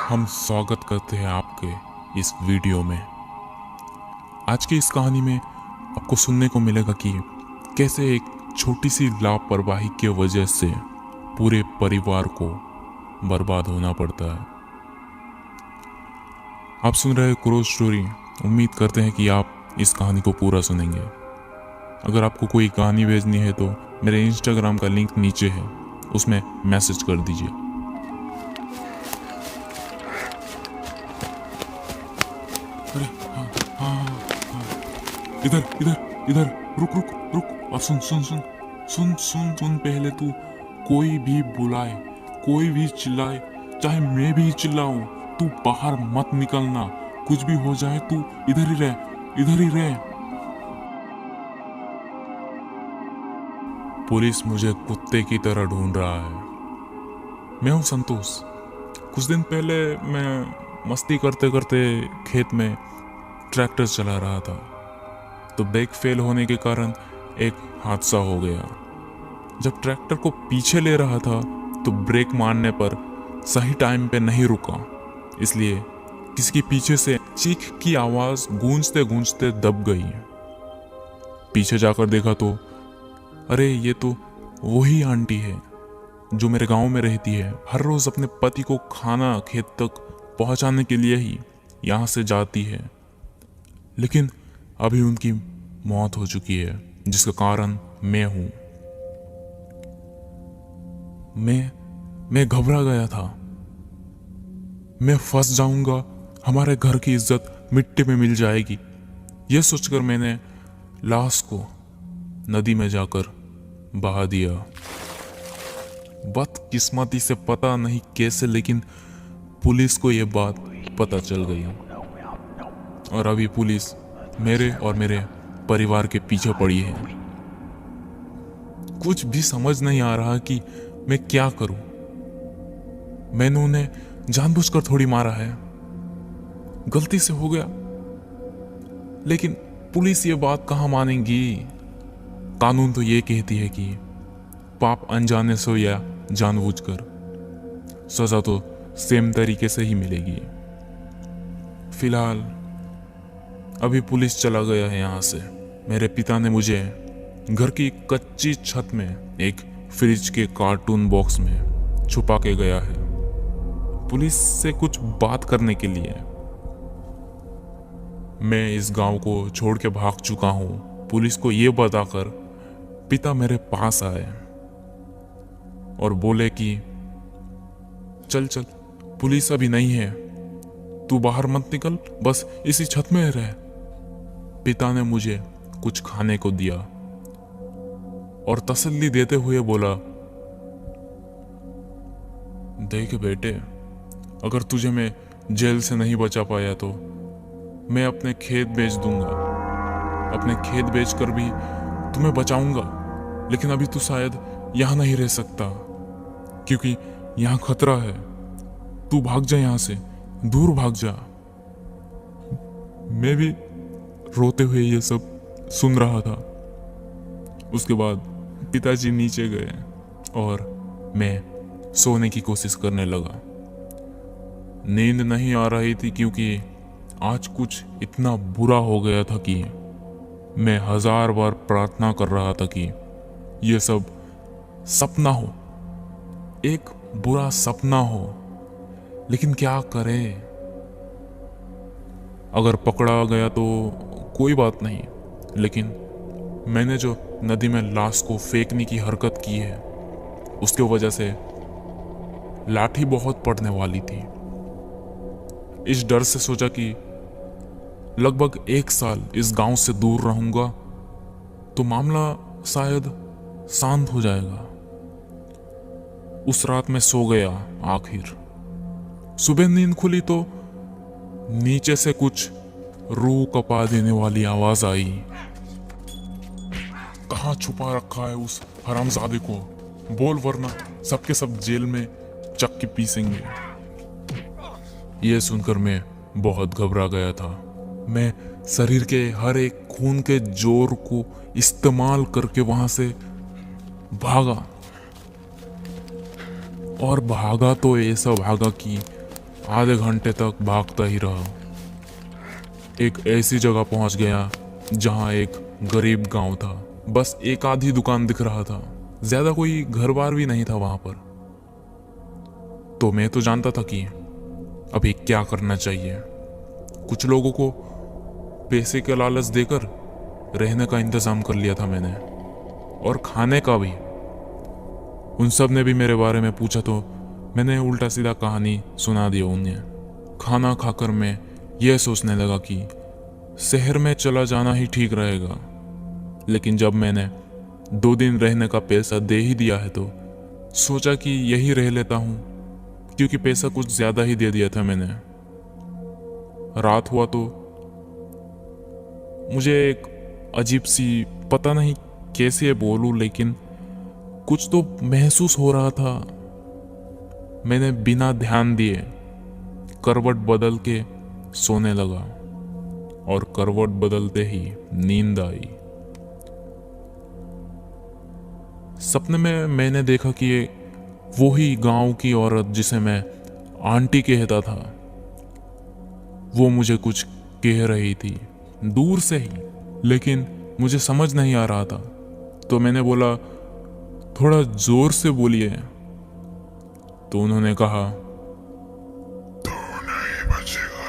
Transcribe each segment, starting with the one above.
हम स्वागत करते हैं आपके इस वीडियो में। आज की इस कहानी में आपको सुनने को मिलेगा कि कैसे एक छोटी सी लापरवाही की वजह से पूरे परिवार को बर्बाद होना पड़ता है। आप सुन रहे क्रोज स्टोरी। उम्मीद करते हैं कि आप इस कहानी को पूरा सुनेंगे। अगर आपको कोई कहानी भेजनी है तो मेरे इंस्टाग्राम का लिंक नीचे है, उसमें मैसेज कर दीजिए। अरे हाँ हाँ हाँ, इधर इधर इधर, रुक रुक रुक। अब सुन सुन सुन सुन सुन सुन पहले तू कोई भी बुलाए, कोई भी चिल्लाए, चाहे मैं भी चिल्लाऊं, तू बाहर मत निकलना। कुछ भी हो जाए तू इधर ही रह, इधर ही रह। पुलिस मुझे कुत्ते की तरह ढूंढ रहा है। मैं हूं संतोष। कुछ दिन पहले मैं मस्ती करते करते खेत में ट्रैक्टर चला रहा था, तो ब्रेक फेल होने के कारण एक हादसा हो गया। जब ट्रैक्टर को पीछे ले रहा था तो ब्रेक मारने पर सही टाइम पे नहीं रुका, इसलिए किसी के पीछे से चीख की आवाज गूंजते गूंजते दब गई। पीछे जाकर देखा तो अरे ये तो वही आंटी है जो मेरे गांव में रहती है। हर रोज अपने पति को खाना खेत तक पहुंचाने के लिए ही यहाँ से जाती है, लेकिन अभी उनकी मौत हो चुकी है, जिसका कारण मैं हूं। मैं घबरा गया था। मैं फंस जाऊंगा, हमारे घर की इज्जत मिट्टी में मिल जाएगी। यह सोचकर मैंने लाश को नदी में जाकर बहा दिया। बदकिस्मती से पता नहीं कैसे, लेकिन पुलिस को यह बात पता चल गई और अभी पुलिस मेरे और मेरे परिवार के पीछे पड़ी है। कुछ भी समझ नहीं आ रहा कि मैं क्या करूं। मैंने उन्हें जानबूझकर थोड़ी मारा है, गलती से हो गया, लेकिन पुलिस ये बात कहां मानेगी। कानून तो ये कहती है कि पाप अनजाने से या जानबूझकर, सजा तो सेम तरीके से ही मिलेगी। फिलहाल अभी पुलिस चला गया है यहाँ से। मेरे पिता ने मुझे घर की कच्ची छत में एक फ्रिज के कार्टून बॉक्स में छुपा के गया है, पुलिस से कुछ बात करने के लिए। मैं इस गांव को छोड़ के भाग चुका हूं। पुलिस को यह बताकर पिता मेरे पास आए और बोले कि चल चल, पुलिस अभी नहीं है, तू बाहर मत निकल, बस इसी छत में रह। पिता ने मुझे कुछ खाने को दिया और तसल्ली देते हुए बोला, देख बेटे, अगर तुझे मैं जेल से नहीं बचा पाया तो मैं अपने खेत बेच दूंगा। अपने खेत बेचकर भी तुम्हें बचाऊंगा, लेकिन अभी तू शायद यहां नहीं रह सकता, क्योंकि यहां खतरा है। तू भाग जा, यहां से दूर भाग जा। मैं भी रोते हुए ये सब सुन रहा था। उसके बाद पिताजी नीचे गए और मैं सोने की कोशिश करने लगा। नींद नहीं आ रही थी, क्योंकि आज कुछ इतना बुरा हो गया था कि मैं 1000 बार प्रार्थना कर रहा था कि यह सब सपना हो, एक बुरा सपना हो। लेकिन क्या करें, अगर पकड़ा गया तो कोई बात नहीं, लेकिन मैंने जो नदी में लाश को फेंकने की हरकत की है, उसके वजह से लाठी बहुत पड़ने वाली थी। इस डर से सोचा कि लगभग 1 साल इस गांव से दूर रहूंगा तो मामला शायद शांत हो जाएगा। उस रात में सो गया। आखिर सुबह नींद खुली तो नीचे से कुछ रूह कपा देने वाली आवाज आई। कहाँ छुपा रखा है उस हरामजादे को, बोल, वरना सबके सब जेल में चक्की पीसेंगे। यह सुनकर मैं बहुत घबरा गया था। मैं शरीर के हर एक खून के जोर को इस्तेमाल करके वहां से भागा, और भागा तो ऐसा भागा कि आधे घंटे तक भागता ही रहा। एक ऐसी जगह पहुंच गया जहां एक गरीब गांव था। बस एक आधी दुकान दिख रहा था, ज्यादा कोई घर बार भी नहीं था वहां पर। तो मैं तो जानता था कि अभी क्या करना चाहिए। कुछ लोगों को पैसे के लालच देकर रहने का इंतजाम कर लिया था मैंने, और खाने का भी। उन सब ने भी मेरे बारे में पूछा तो मैंने उल्टा सीधा कहानी सुना दी उन्हें। खाना खाकर मैं यह सोचने लगा कि शहर में चला जाना ही ठीक रहेगा। लेकिन जब मैंने 2 दिन रहने का पैसा दे ही दिया है तो सोचा कि यही रह लेता हूँ, क्योंकि पैसा कुछ ज्यादा ही दे दिया था मैंने। रात हुआ तो मुझे एक अजीब सी, पता नहीं कैसे बोलूं, लेकिन कुछ तो महसूस हो रहा था। मैंने बिना ध्यान दिए करवट बदल के सोने लगा, और करवट बदलते ही नींद आई। सपने में मैंने देखा कि वो ही गांव की औरत जिसे मैं आंटी कहता था, वो मुझे कुछ कह रही थी दूर से ही, लेकिन मुझे समझ नहीं आ रहा था। तो मैंने बोला, थोड़ा जोर से बोलिए। तो उन्होंने कहा, तू नहीं बचेगा,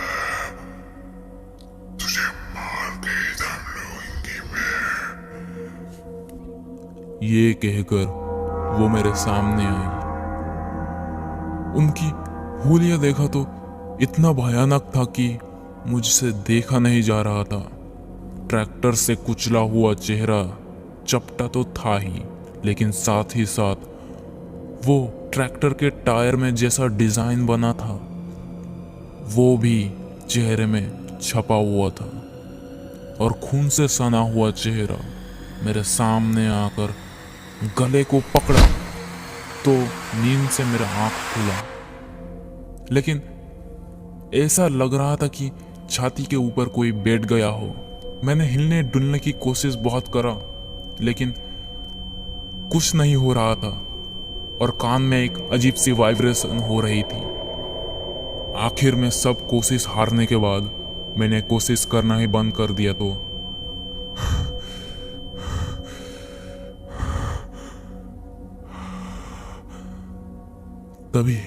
तुझे मार के ही दम लूंगी मैं। ये कहकर वो मेरे सामने आई। उनकी हुलिया देखा तो इतना भयानक था कि मुझसे देखा नहीं जा रहा था। ट्रैक्टर से कुचला हुआ चेहरा चपटा तो था ही, लेकिन साथ ही साथ वो ट्रैक्टर के टायर में जैसा डिजाइन बना था वो भी चेहरे में छपा हुआ था। और खून से सना हुआ चेहरा मेरे सामने आकर गले को पकड़ा तो नींद से मेरा आंख खुला। लेकिन ऐसा लग रहा था कि छाती के ऊपर कोई बैठ गया हो। मैंने हिलने डुलने की कोशिश बहुत करा, लेकिन कुछ नहीं हो रहा था, और कान में एक अजीब सी वाइब्रेशन हो रही थी। आखिर में सब कोशिश हारने के बाद मैंने कोशिश करना ही बंद कर दिया। तो तभी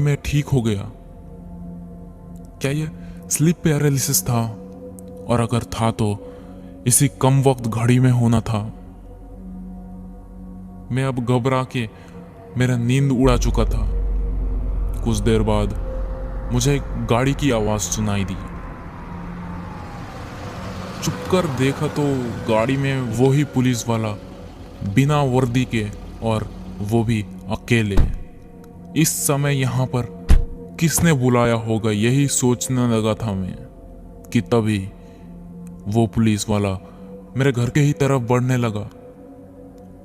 मैं ठीक हो गया। क्या ये स्लीप पैरालिसिस था? और अगर था तो इसी कम वक्त घड़ी में होना था। मैं अब घबरा के मेरा नींद उड़ा चुका था। कुछ देर बाद मुझे एक गाड़ी की आवाज सुनाई दी। चुप कर देखा तो गाड़ी में वो ही पुलिस वाला, बिना वर्दी के, और वो भी अकेले। इस समय यहाँ पर किसने बुलाया होगा, यही सोचने लगा था मैं कि तभी वो पुलिस वाला मेरे घर के ही तरफ बढ़ने लगा।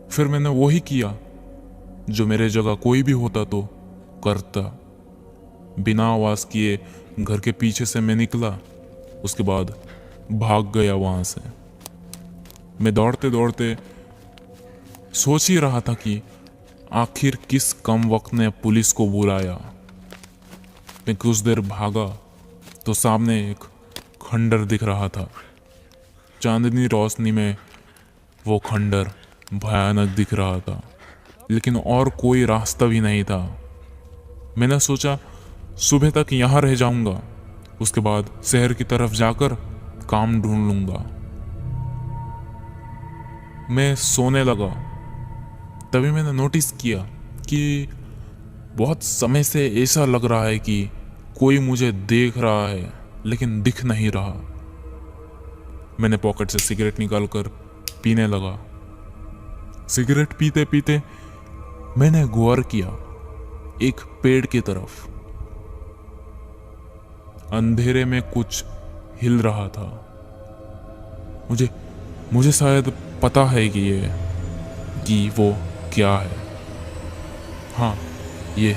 फिर मैंने वही किया जो मेरे जगह कोई भी होता तो करता। बिना आवाज किए घर के पीछे से मैं निकला, उसके बाद भाग गया वहां से। मैं दौड़ते दौड़ते सोच ही रहा था कि आखिर किस कम वक्त ने पुलिस को बुलाया। मैं कुछ देर भागा तो सामने एक खंडर दिख रहा था। चांदनी रोशनी में वो खंडर भयानक दिख रहा था, लेकिन और कोई रास्ता भी नहीं था। मैंने सोचा सुबह तक यहाँ रह जाऊंगा, उसके बाद शहर की तरफ जाकर काम ढूंढ लूंगा। मैं सोने लगा, तभी मैंने नोटिस किया कि बहुत समय से ऐसा लग रहा है कि कोई मुझे देख रहा है, लेकिन दिख नहीं रहा। मैंने पॉकेट से सिगरेट निकालकर पीने लगा। सिगरेट पीते पीते मैंने गौर किया एक पेड़ की तरफ। अंधेरे में कुछ हिल रहा था। मुझे शायद पता है कि वो क्या है। हाँ, ये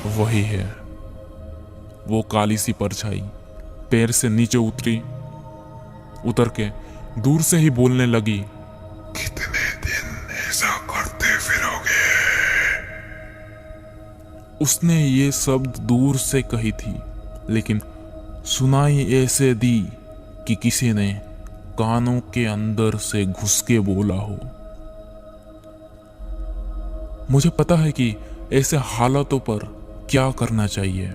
वही है। वो काली सी परछाई पैर से नीचे उतर के दूर से ही बोलने लगी, कितने दिन ऐसा करते फिरोगे? उसने ये शब्द दूर से कही थी, लेकिन सुनाई ऐसे दी कि किसी ने कानों के अंदर से घुस के बोला हो। मुझे पता है कि ऐसे हालातों पर क्या करना चाहिए।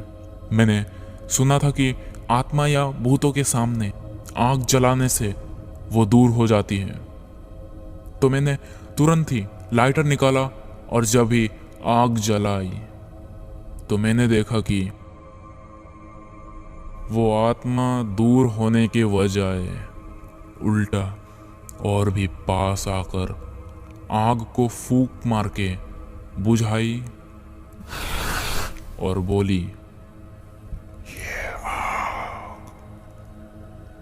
मैंने सुना था कि आत्मा या भूतों के सामने आग जलाने से वो दूर हो जाती है। तो मैंने तुरंत ही लाइटर निकाला और जब ही आग जलाई तो मैंने देखा कि वो आत्मा दूर होने के बजाय उल्टा और भी पास आकर आग को फूंक मार के बुझाई और बोली,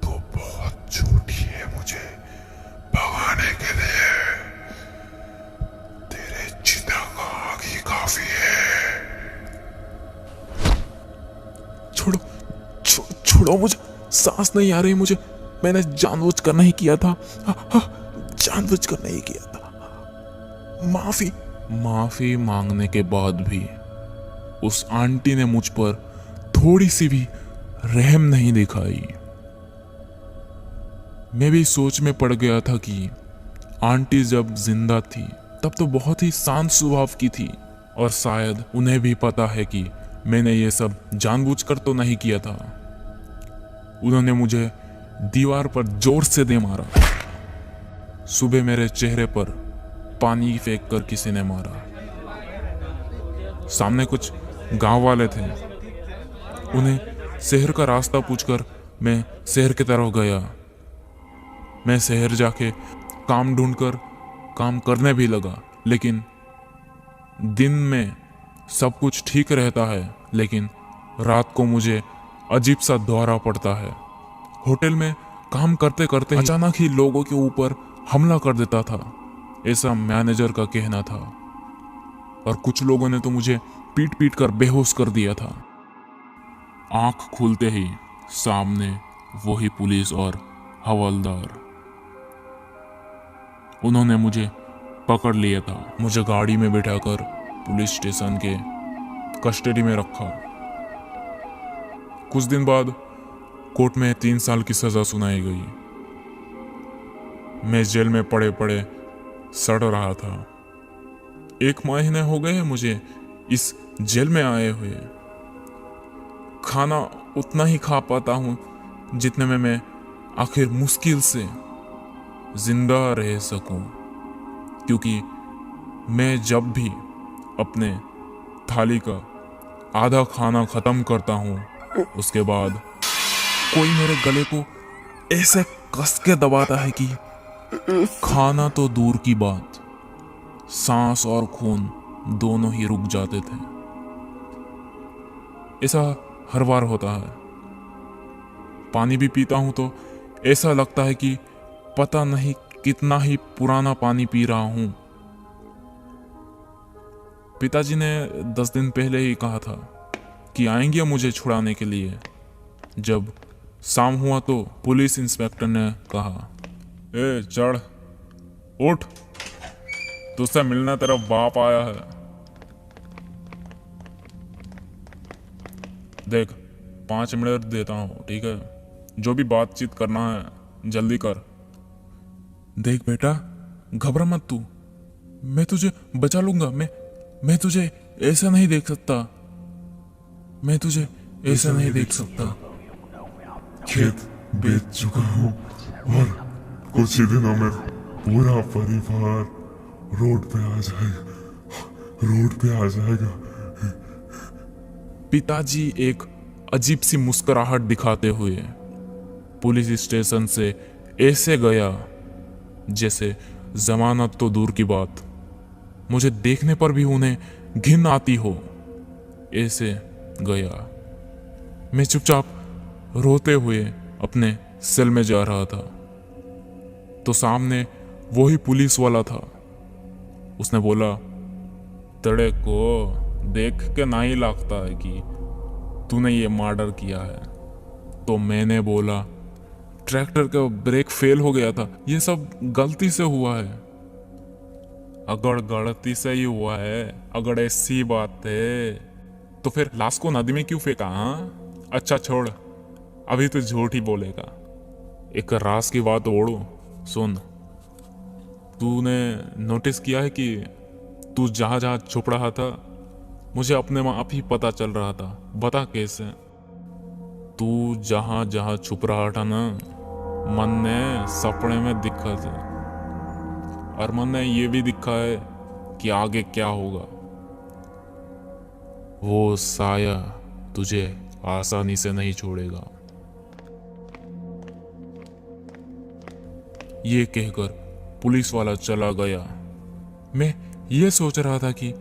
तो बहुत झूठी है, मुझे भगाने के लिए तेरे चिता का आग ही काफी है। छोड़ो छोड़ो मुझे, सांस नहीं आ रही मुझे। मैंने जानबूझकर नहीं किया था, जानबूझकर नहीं किया था। माफी मांगने के बाद भी उस आंटी ने मुझ पर थोड़ी सी भी रहम नहीं दिखाई। मैं भी सोच में पड़ गया था कि आंटी जब जिंदा थी तब तो बहुत ही शांत स्वभाव की थी और शायद उन्हें भी पता है कि मैंने ये सब जानबूझकर तो नहीं किया था। उन्होंने मुझे दीवार पर जोर से दे मारा। सुबह मेरे चेहरे पर पानी फेंक कर किसी ने मारा। सामने कुछ गांव वाले थे, उन्हें शहर का रास्ता पूछकर मैं शहर की तरफ गया। मैं शहर जाके काम ढूंढकर काम करने भी लगा, लेकिन दिन में सब कुछ ठीक रहता है, लेकिन रात को मुझे अजीब सा दौरा पड़ता है। होटल में काम करते करते अचानक ही लोगों के ऊपर हमला कर देता था, ऐसा मैनेजर का कहना था। और कुछ लोगों ने तो मुझे पीट पीट कर बेहोश कर दिया था। आंख खुलते ही सामने वही पुलिस और हवलदार, उन्होंने मुझे पकड़ लिया था। मुझे गाड़ी में बिठाकर पुलिस स्टेशन के कस्टडी में रखा। कुछ दिन बाद कोर्ट में 3 साल की सजा सुनाई गई। मैं जेल में पड़े पड़े सड़ रहा था। 1 महीने हो गए मुझे इस जेल में आए हुए। खाना उतना ही खा पाता हूँ जितने में मैं आखिर मुश्किल से जिंदा रह सकूं, क्योंकि मैं जब भी अपने थाली का आधा खाना खत्म करता हूँ उसके बाद कोई मेरे गले को ऐसे कस के दबाता है कि खाना तो दूर की बात, सांस और खून दोनों ही रुक जाते थे। ऐसा हर बार होता है। पानी भी पीता हूं तो ऐसा लगता है कि पता नहीं कितना ही पुराना पानी पी रहा हूं। पिताजी ने 10 दिन पहले ही कहा था कि आएंगे मुझे छुड़ाने के लिए। जब शाम हुआ तो पुलिस इंस्पेक्टर ने कहा, ए चढ़, उठ, तुझसे मिलने तेरा बाप आया है। देख 5 मिनट देता हूँ, ठीक है? जो भी बातचीत करना है जल्दी कर। देख बेटा, घबरा मत तू, मैं तुझे बचा लूंगा। मैं तुझे ऐसा नहीं देख सकता, मैं तुझे ऐसा नहीं देख सकता। खेत बेच चुका हूँ और कुछ ही दिनों में पूरा परिवार रोड पे आ जाएगा। पिताजी एक अजीब सी मुस्कुराहट दिखाते हुए पुलिस स्टेशन से ऐसे गया जैसे जमानत तो दूर की बात, मुझे देखने पर भी उन्हें घिन आती हो, ऐसे गया। मैं चुपचाप रोते हुए अपने सेल में जा रहा था तो सामने वही पुलिस वाला था। उसने बोला, तेरे को देख के नहीं लगता है कि तूने ये मर्डर किया है। तो मैंने बोला, ट्रैक्टर का ब्रेक फेल हो गया था, ये सब गलती से हुआ है। अगर गलती से ही हुआ है, अगर ऐसी बात है तो फिर लाश को नदी में क्यों फेंका? हाँ, अच्छा छोड़, अभी तो झूठ ही बोलेगा। एक राज की बात ओढ़ो, सुन। तूने नोटिस किया है कि तू जहां जहां छुप रहा था, मुझे अपने आप ही पता चल रहा था। बता कैसे? तू जहां जहां छुप रहा था ना, मन ने सपने में दिखा था, और मन ने ये भी दिखा है कि आगे क्या होगा। वो साया तुझे आसानी से नहीं छोड़ेगा। ये कहकर पुलिस वाला चला गया। मैं ये सोच रहा था कि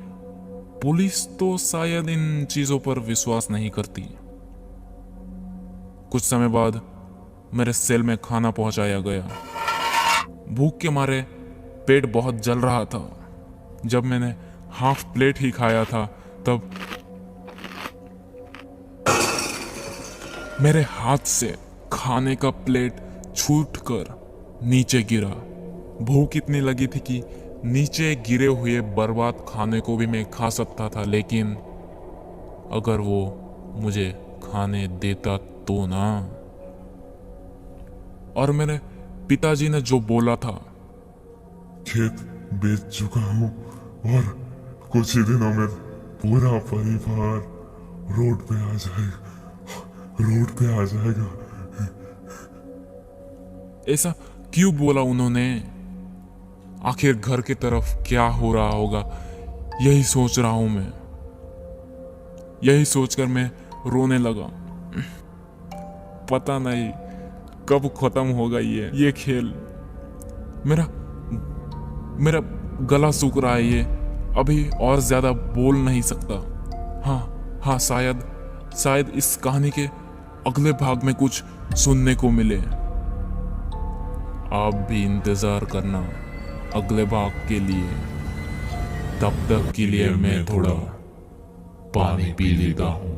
पुलिस तो शायद इन चीजों पर विश्वास नहीं करती। कुछ समय बाद मेरे सेल में खाना पहुंचाया गया। भूख के मारे पेट बहुत जल रहा था। जब मैंने हाफ प्लेट ही खाया था, तब मेरे हाथ से खाने का प्लेट छूटकर नीचे गिरा। भूख इतनी लगी थी कि नीचे गिरे हुए बर्बाद खाने को भी मैं खा सकता था, लेकिन अगर वो मुझे खाने देता तो ना। और मेरे पिताजी ने जो बोला था, खेत बेच चुका हूँ और कुछ ही दिनों में पूरा परिवार रोड पे आ जाएगा। ऐसा क्यों बोला उन्होंने? आखिर घर की तरफ क्या हो रहा होगा, यही सोच रहा हूं मैं। यही सोचकर मैं रोने लगा। पता नहीं कब खत्म होगा ये खेल। मेरा गला सूख रहा है, ये अभी और ज्यादा बोल नहीं सकता। हाँ, शायद इस कहानी के अगले भाग में कुछ सुनने को मिले। आप भी इंतजार करना अगले भाग के लिए। तब तक के लिए मैं थोड़ा पानी पी लेता हूँ।